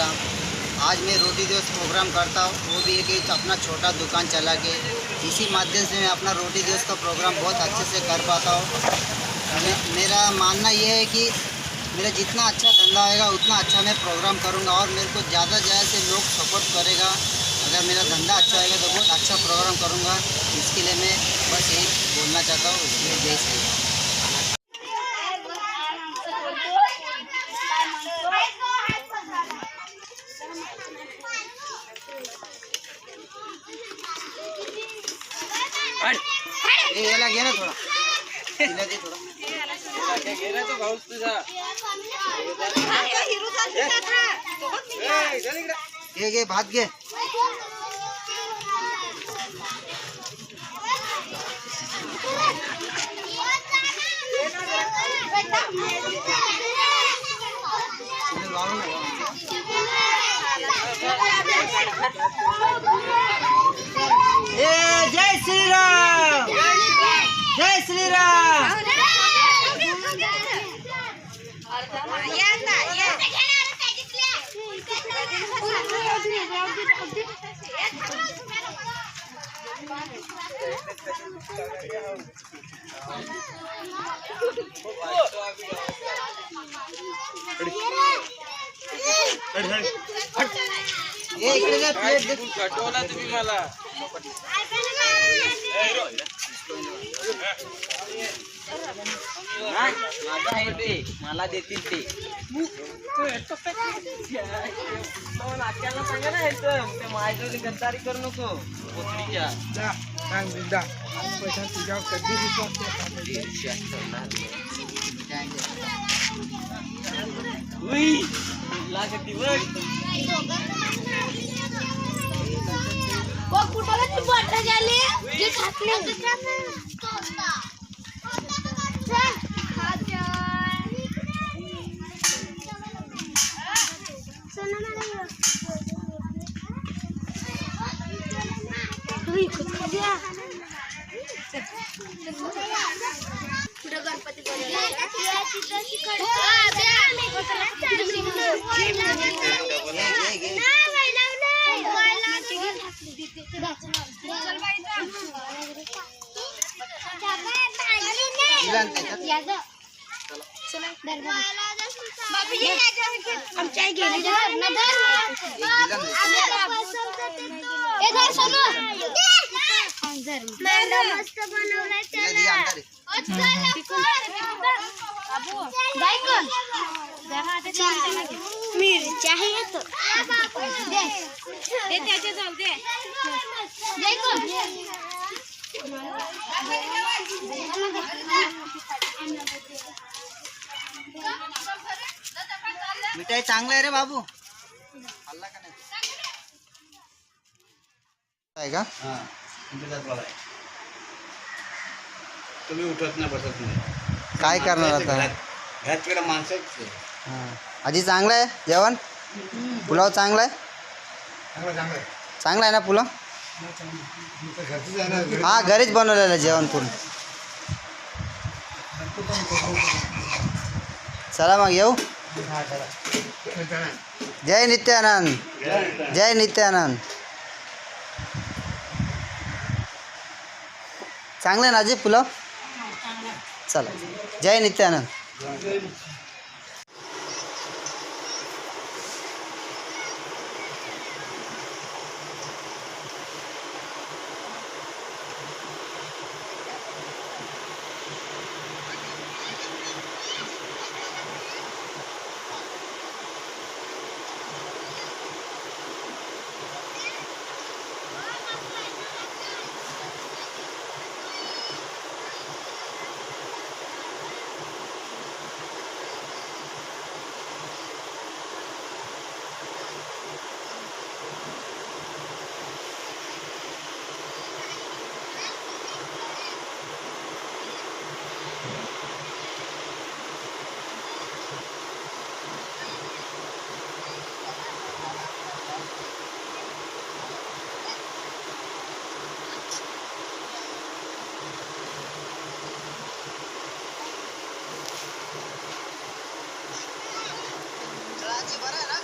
श्रीराम। आज मैं रोटी दिवस प्रोग्राम करता हूँ, वो भी एक अपना छोटा दुकान चला के। इसी माध्यम से मैं अपना रोटी दिवस का प्रोग्राम बहुत अच्छे से कर पाता हूँ। मेरा मानना ये है कि मेरा जितना अच्छा धंधा होगा उतना अच्छा मैं प्रोग्राम करूँगा और मेरे को ज़्यादा से लोग सपोर्ट करेगा। अगर मेरा धंधा अच्छा होगा तो बहुत अच्छा प्रोग्राम करूँगा। इसके लिए मैं बस यही बोलना चाहता हूँ। इसलिए जय श्री राम। ये लगे ना थोड़ा दे थोड़ा घेरा तो भाऊ तुझा ये भात घे। जय श्री राम, जय श्री राम। तुम्ही मला मला देतील ते नाक्याला सांगा ना ते माझ्याजवळ गद्दारी करू नको पोतडीच्या पैसा तुझ्या कधी लागती बघ कुठं बटर झाली जे टाकले गणपती आमच्या गेली मस्त बनवलाय मिरची आहे मिठाई चांगला आहे रे बाबू. हल्ला का नाही आहे का? तुम्ही उठत नाही बसत नाही काय करणार आता? घरात माणसं आजी चांगलं आहे जेवण. पुलाव चांगला आहे. चांगला आहे ना पुलाव? हा घरीच बनवलेलं जेवण पूर्ण. चला मग येऊ. जय नित्यानंद, जय नित्यानंद. चांगलं आहे ना आजी पुलाव? चला जय नित्यानंद. बरं आहे ना?